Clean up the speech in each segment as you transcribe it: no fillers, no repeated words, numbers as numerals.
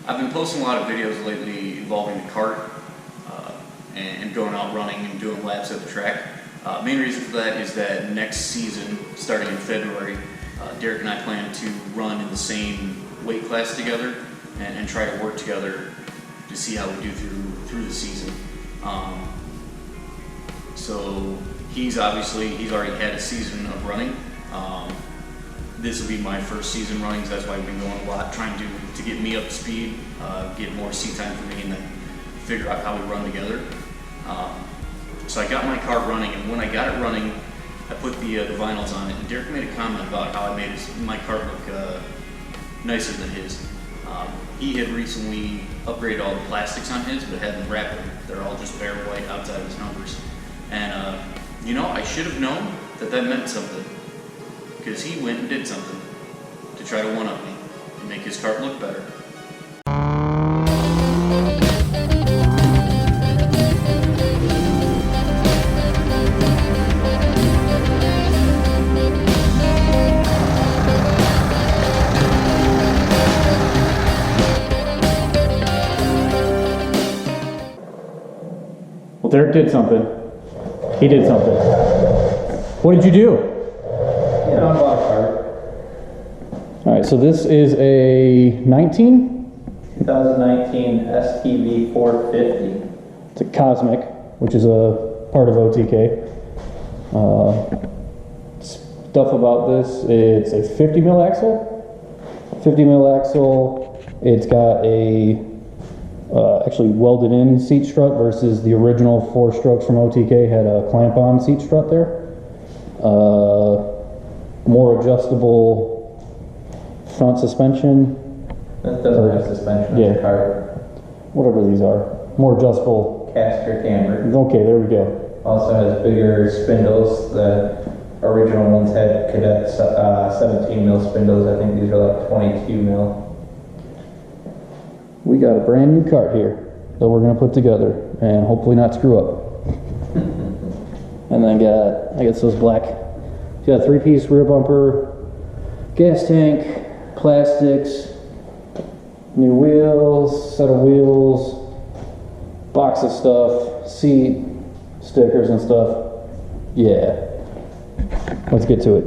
I've been posting a lot of videos lately involving the kart and going out running and doing laps at the track. Main reason for that is that next season, starting in February, Derek and I plan to run in the same weight class together and try to work together to see how we do through the season. So he's already had a season of running. This will be my first season running, so that's why we've been going a lot, trying to get me up to speed, get more seat time for me, and then figure out how we run together. So I got my car running, and when I got it running, I put the vinyls on it, and Derek made a comment about how I made my car look nicer than his. He had recently upgraded all the plastics on his, but hadn't wrapped them. They're all just bare white outside of his numbers. And I should have known that meant something, because he went and did something to try to one-up me and make his kart look better. Well, Derek did something. He did something. What did you do? I bought a kart. All right, so this is a 2019 STV 450. It's a Kosmic, which is a part of OTK. Stuff about this, it's a 50 mil axle. 50 mil axle, it's got a actually welded in seat strut versus the original 4 strokes from OTK had a clamp on seat strut there. More adjustable front suspension. That doesn't have suspension, Yeah. it's a kart. Whatever these are. More adjustable. Caster camber. Okay, there we go. Also has bigger spindles. The original ones had cadet 17 mil spindles. I think these are like 22 mil. We got a brand new kart here that we're gonna put together and hopefully not screw up. And then I got those black. Got a 3-piece rear bumper, gas tank, plastics, new wheels, set of wheels, box of stuff, seat, stickers and stuff. Yeah. Let's get to it.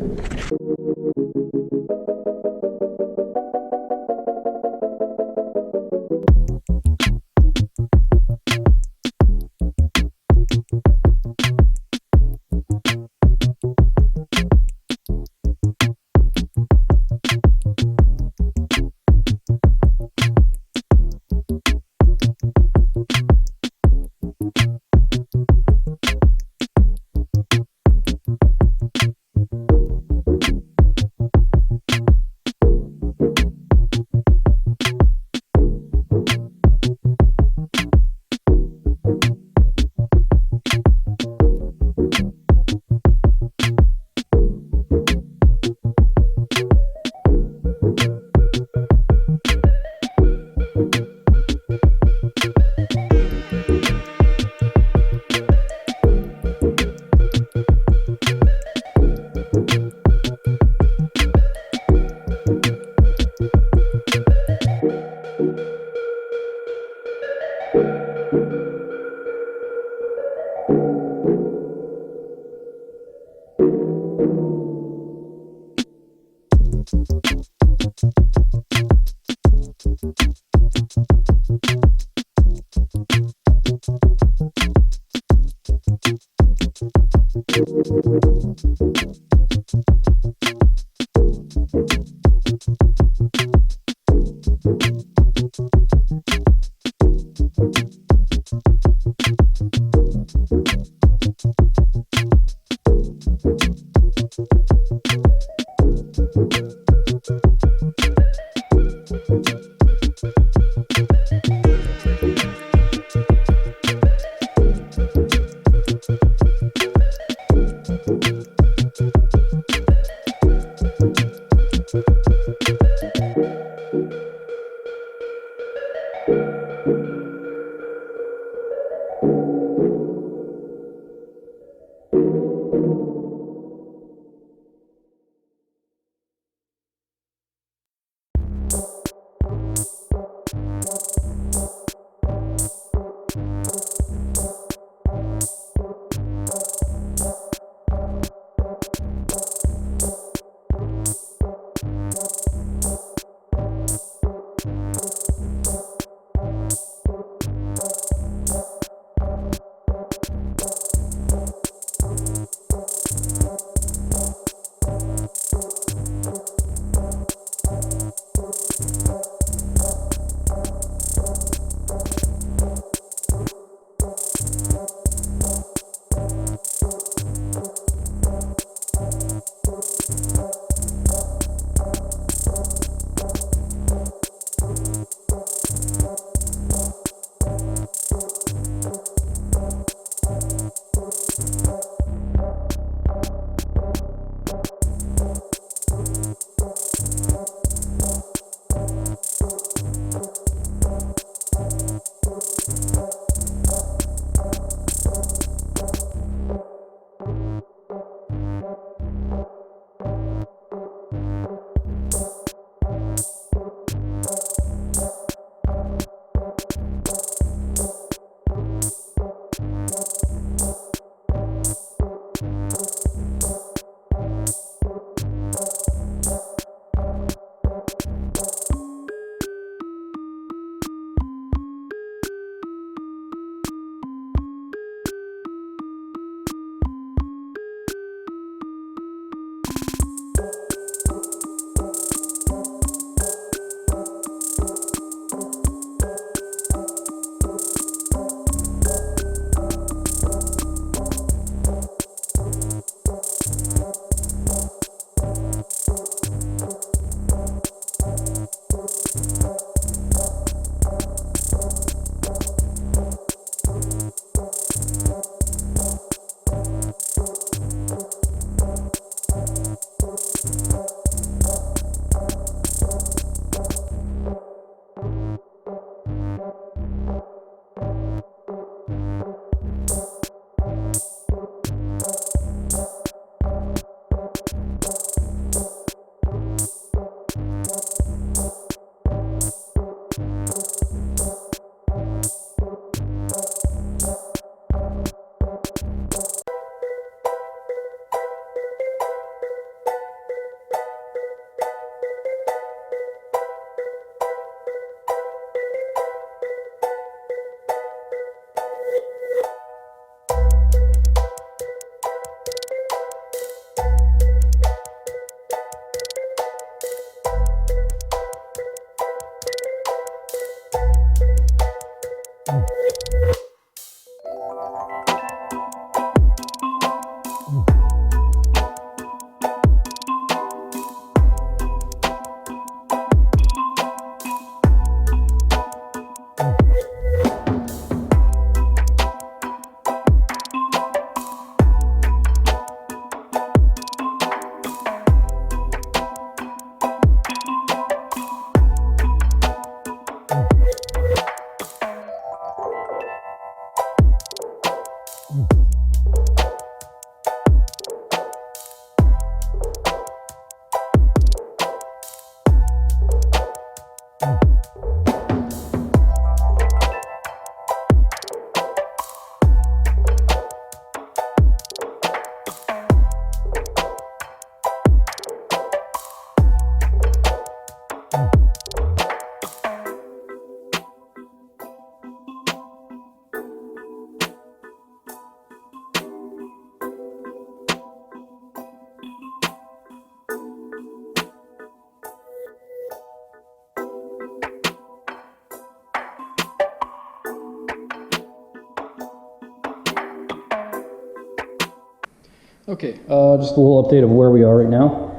Okay, just a little update of where we are right now.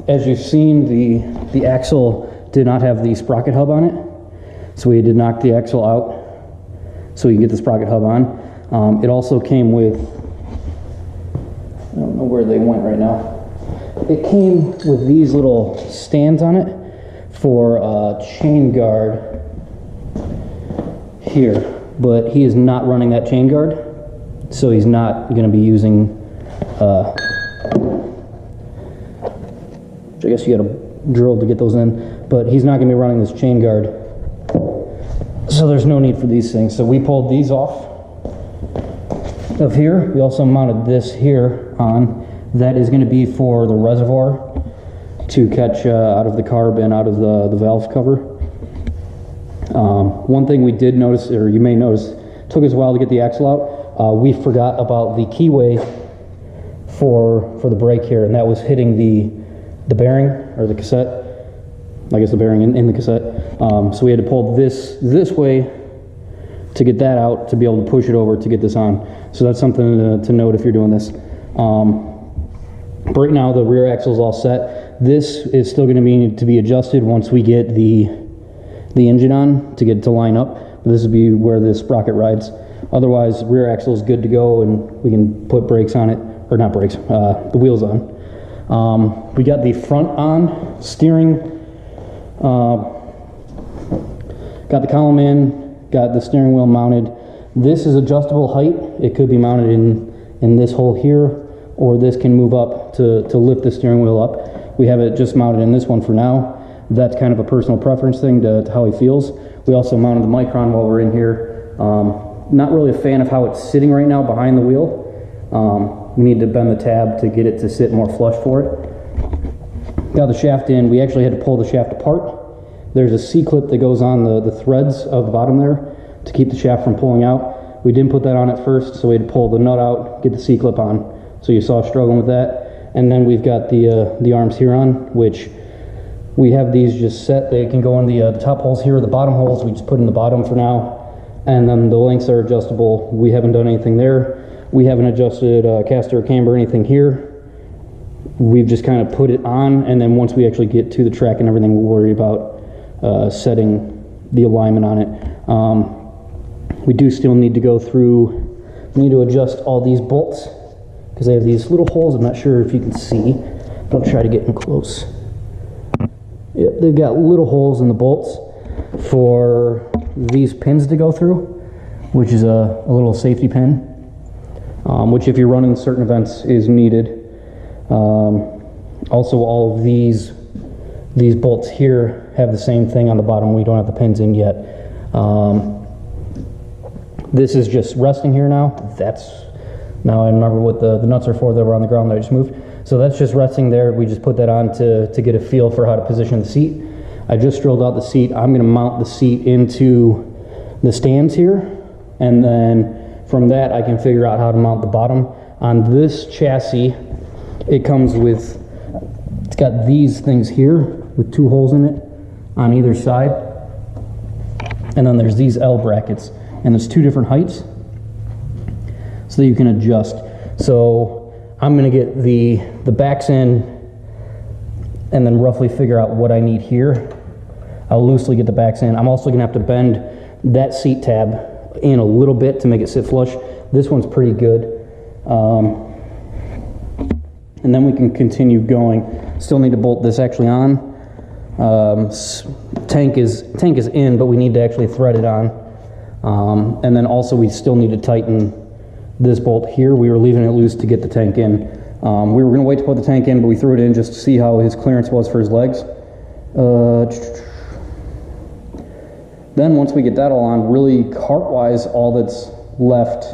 As you've seen, the axle did not have the sprocket hub on it, so we did knock the axle out so we can get the sprocket hub on. It also came with, I don't know where they went right now. It came with these little stands on it for a chain guard here, but he is not running that chain guard. So he's not going to be using, I guess you got to drill to get those in, but he's not going to be running this chain guard. So there's no need for these things. So we pulled these off of here. We also mounted this here on. That is going to be for the reservoir to catch out of the carb and out of the valve cover. One thing we did notice, or you may notice, took us a while to get the axle out. We forgot about the keyway for the brake here, and that was hitting the bearing, or the cassette. I guess the bearing in the cassette. So we had to pull this way to get that out, to be able to push it over to get this on. So that's something to note if you're doing this. Right now the rear axle is all set. This is still going to need to be adjusted once we get the engine on to get it to line up. This would be where the sprocket rides. Otherwise, rear axle is good to go, and we can put brakes on it, or not brakes, the wheels on. We got the front on, steering, got the column in, got the steering wheel mounted. This is adjustable height. It could be mounted in this hole here, or this can move up to lift the steering wheel up. We have it just mounted in this one for now. That's kind of a personal preference thing to how he feels. We also mounted the Micron while we're in here. Not really a fan of how it's sitting right now behind the wheel. We need to bend the tab to get it to sit more flush for it. Got the shaft in. We actually had to pull the shaft apart. There's a C-clip that goes on the threads of the bottom there to keep the shaft from pulling out. We didn't put that on at first, so we had to pull the nut out, get the C-clip on. So you saw us struggling with that. And then we've got the arms here on, which we have these just set. They can go in the top holes here, or the bottom holes. We just put in the bottom for now. And then the lengths are adjustable. We haven't done anything there. We haven't adjusted caster or camber or anything here. We've just kind of put it on, and then once we actually get to the track and everything, we'll worry about setting the alignment on it. We do still need to go through, we need to adjust all these bolts, because they have these little holes. I'm not sure if you can see, but I'll try to get in close. Yep, they've got little holes in the bolts for these pins to go through, which is a little safety pin, which if you're running certain events is needed. Also, all of these bolts here have the same thing on the bottom. We don't have the pins in yet. This is just resting here now. Now I remember what the nuts are for that were on the ground that I just moved. So that's just resting there. We just put that on to get a feel for how to position the seat. I just drilled out the seat. I'm going to mount the seat into the stands here, and then from that I can figure out how to mount the bottom. On this chassis, it comes with, it's got these things here with two holes in it on either side. And then there's these L brackets, and there's 2 different heights so that you can adjust. So I'm gonna get the backs in and then roughly figure out what I need here. I'll loosely get the backs in. I'm also gonna have to bend that seat tab in a little bit to make it sit flush. This one's pretty good. And then we can continue going. Still need to bolt this actually on. Tank is in, but we need to actually thread it on. And then also we still need to tighten this bolt here. We were leaving it loose to get the tank in. We were gonna wait to put the tank in, but we threw it in just to see how his clearance was for his legs. Then once we get that all on, really kart-wise, all that's left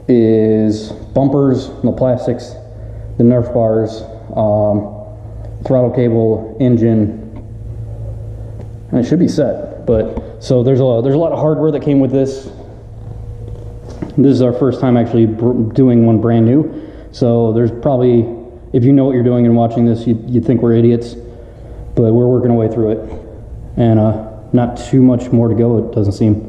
is bumpers, no plastics, the Nerf bars, throttle cable, engine, and it should be set. But so there's a lot of hardware that came with this. This is our first time actually doing one brand new. So there's probably, if you know what you're doing and watching this, you'd think we're idiots, but we're working our way through it. And not too much more to go, it doesn't seem.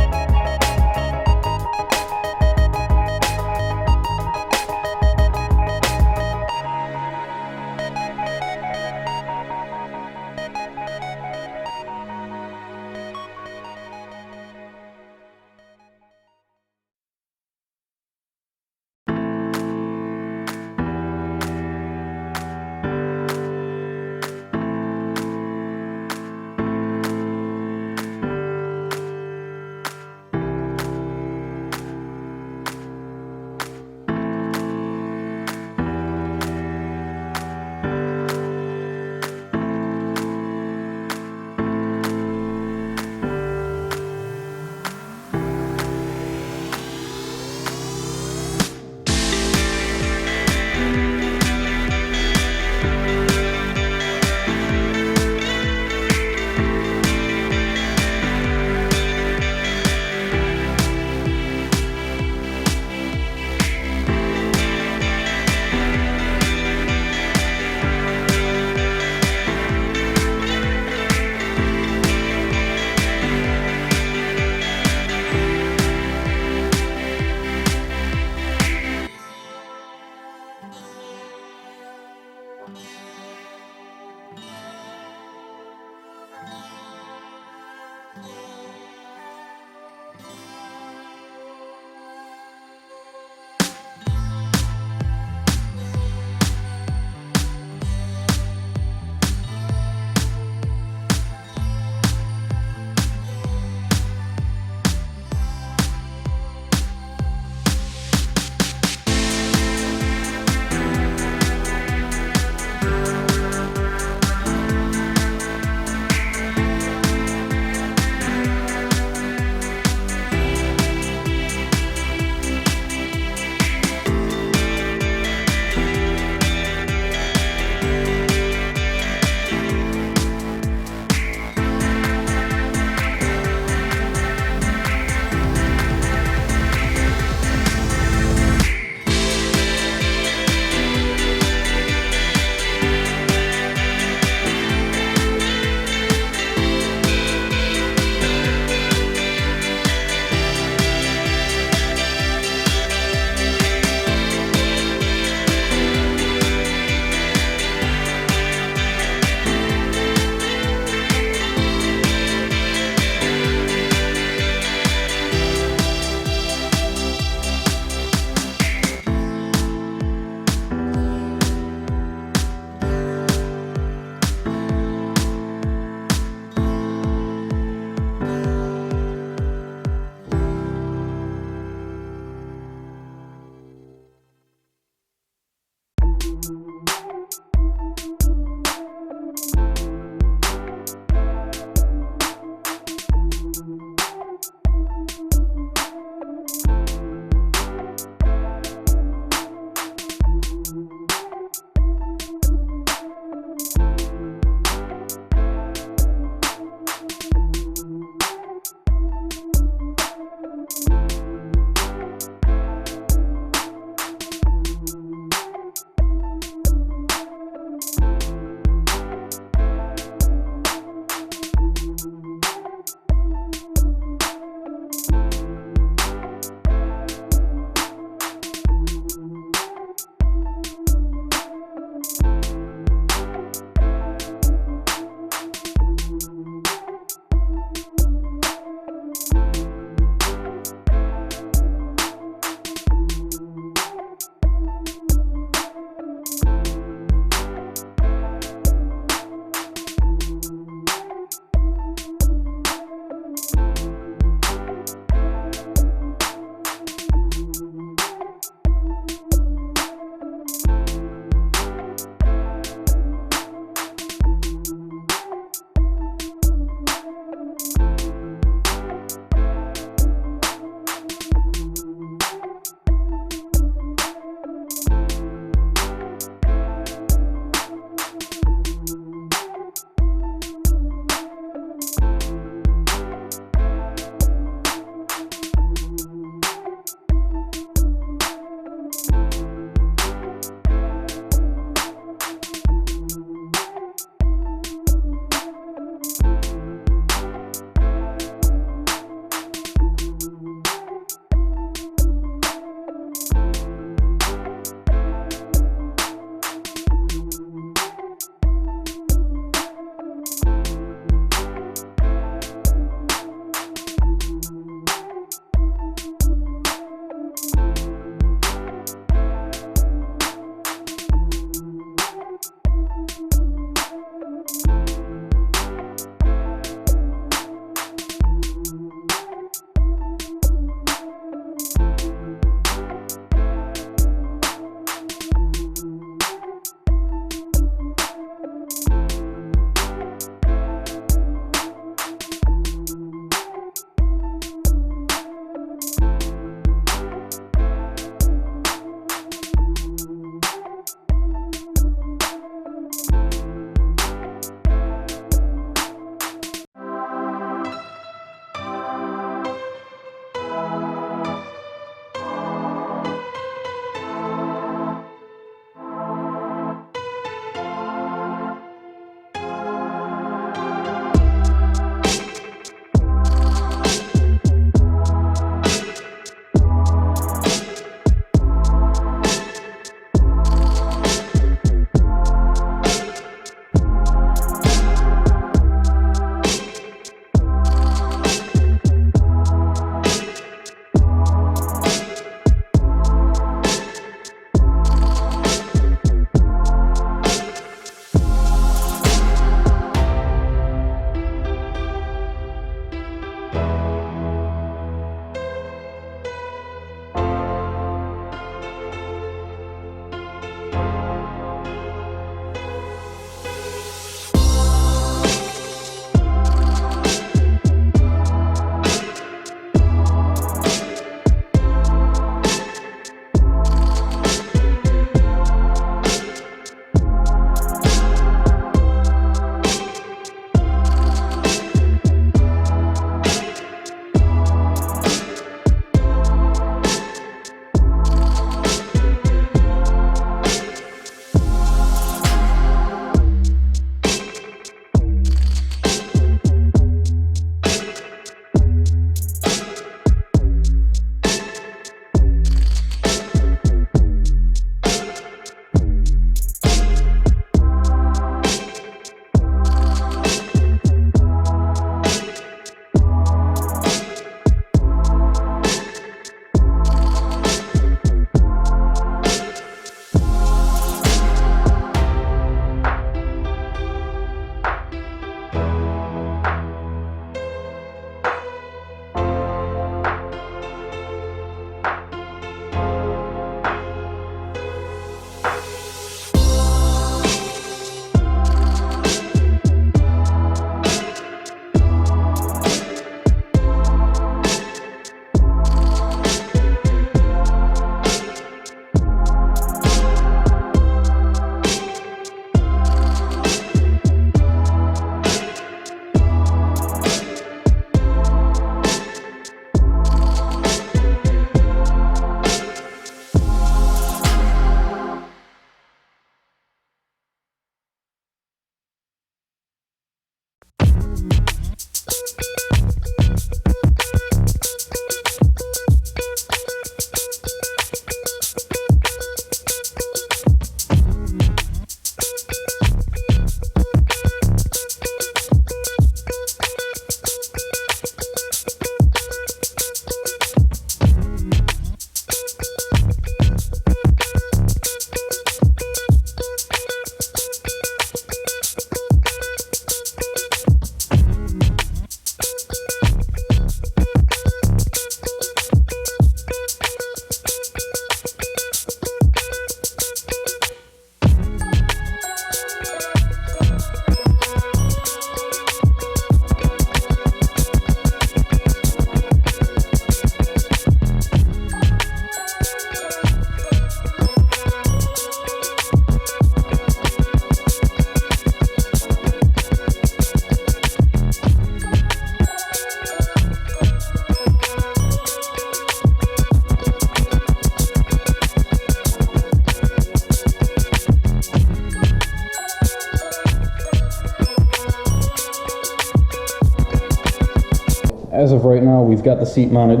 we've got the seat mounted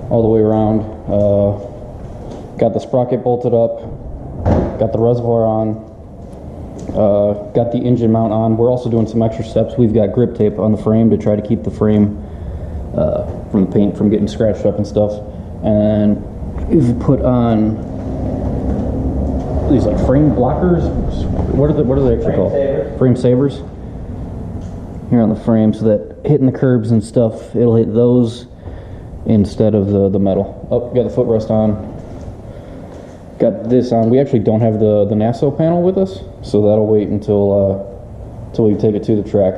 all the way around. Got the sprocket bolted up. Got the reservoir on. Got the engine mount on. We're also doing some extra steps. We've got grip tape on the frame to try to keep the frame from the paint from getting scratched up and stuff. And we've put on these like frame blockers. What are they actually called? Frame savers. Here on the frame, so that hitting the curbs and stuff, it'll hit those instead of the metal. Oh, got the footrest on. Got this on. We actually don't have the NASO panel with us, so that'll wait until we take it to the track.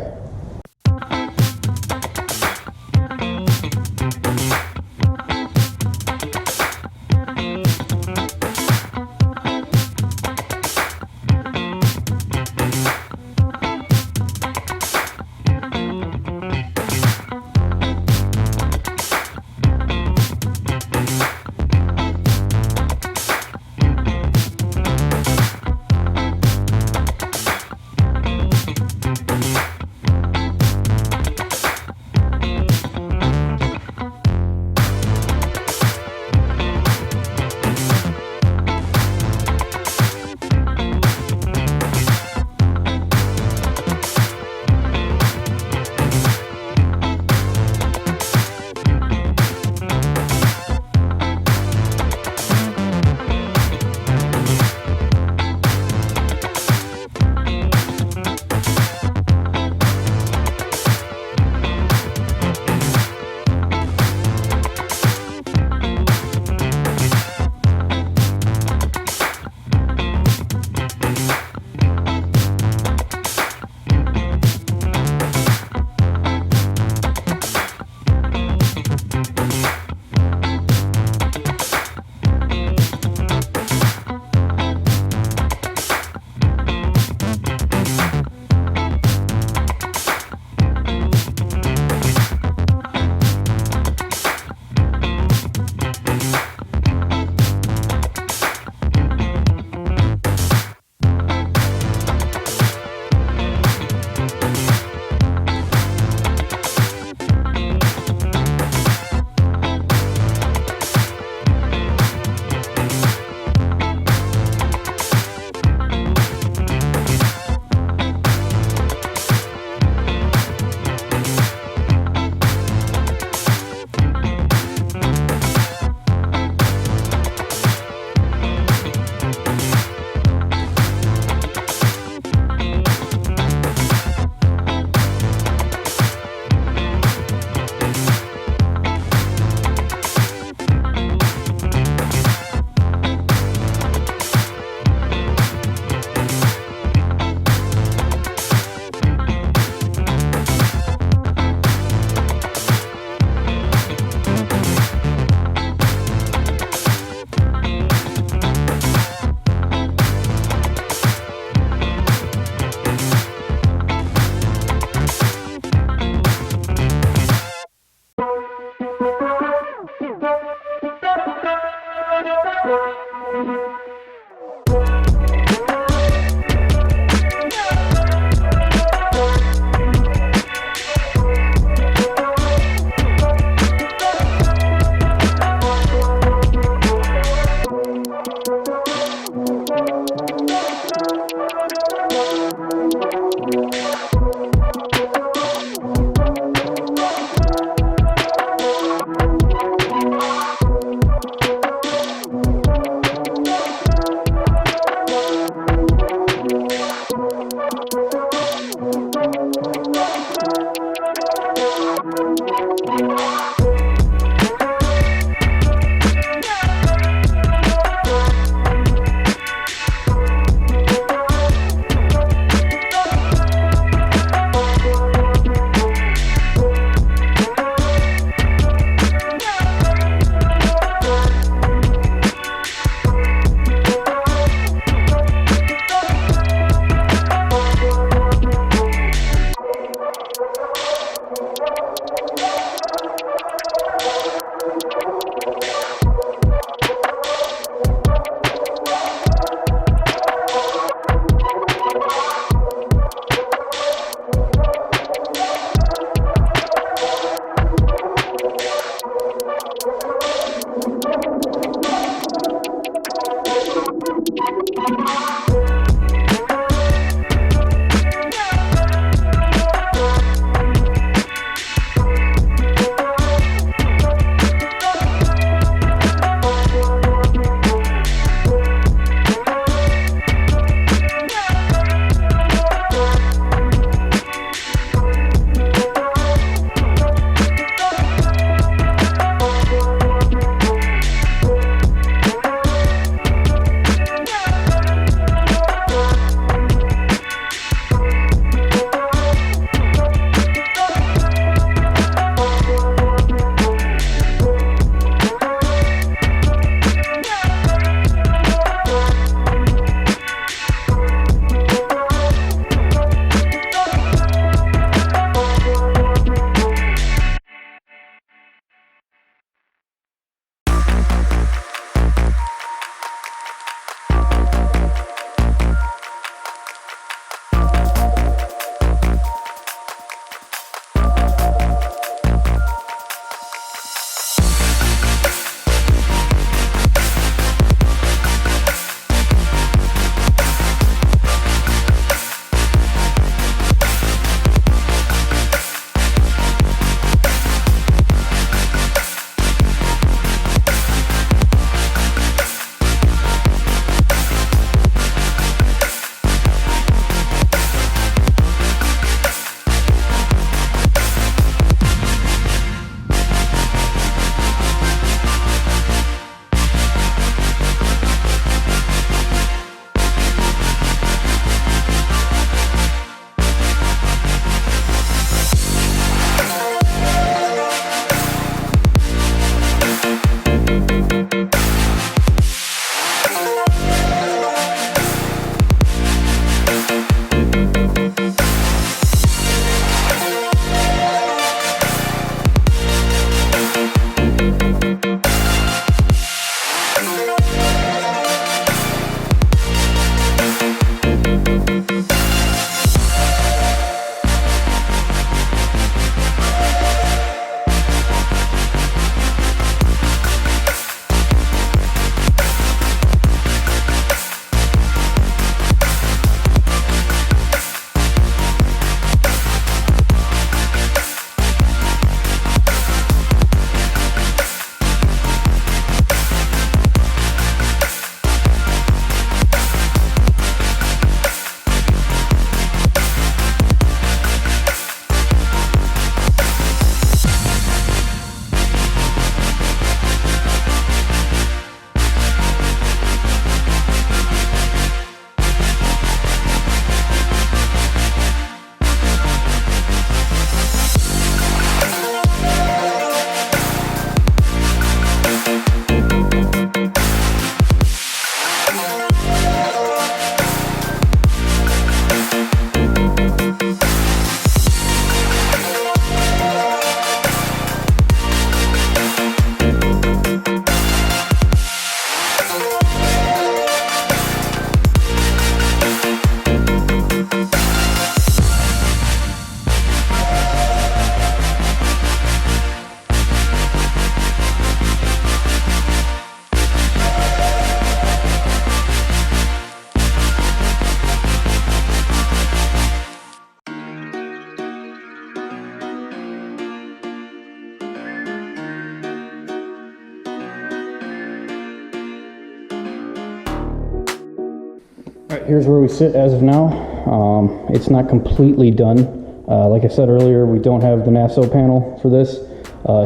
here's where we sit as of now. It's not completely done. Like I said earlier, we don't have the NASO panel for this.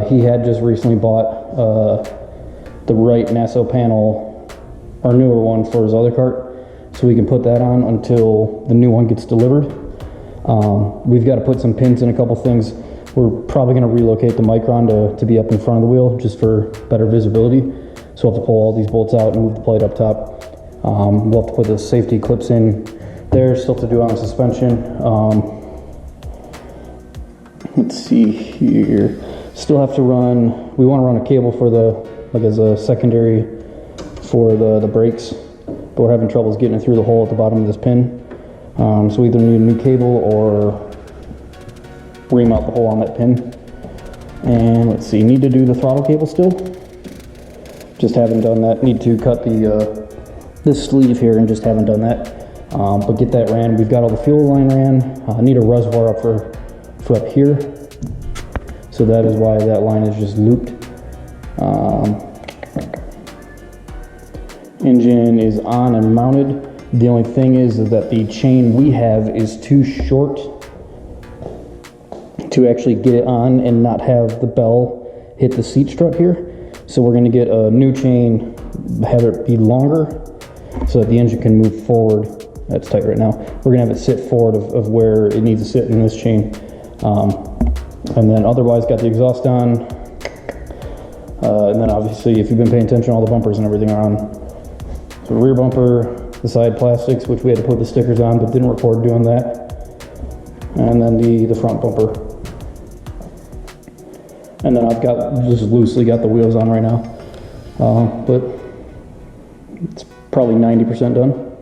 He had just recently bought the right NASO panel, our newer one, for his other cart, so we can put that on until the new one gets delivered. We've got to put some pins in a couple things. We're probably going to relocate the Micron to be up in front of the wheel just for better visibility. So we'll have to pull all these bolts out and move the plate up top. We'll have to put the safety clips in there, still to do on the suspension. Let's see here. Still have to run, we want to run a cable for as a secondary for the brakes, but we're having troubles getting it through the hole at the bottom of this pin. So we either need a new cable or ream out the hole on that pin. And let's see, need to do the throttle cable still. Just haven't done that. Need to cut this sleeve here and just haven't done that. But get that ran. We've got all the fuel line ran. Need a reservoir up for up here. So that is why that line is just looped. Engine is on and mounted. The only thing is that the chain we have is too short to actually get it on and not have the bell hit the seat strut here. So we're gonna get a new chain, have it be longer so that the engine can move forward. That's tight right now. We're gonna have it sit forward of where it needs to sit in this chain. And then otherwise got the exhaust on. And then obviously if you've been paying attention, all the bumpers and everything are on. So rear bumper, the side plastics, which we had to put the stickers on but didn't record doing that. And then the front bumper. And then I've just loosely got the wheels on right now. But it's probably 90% done.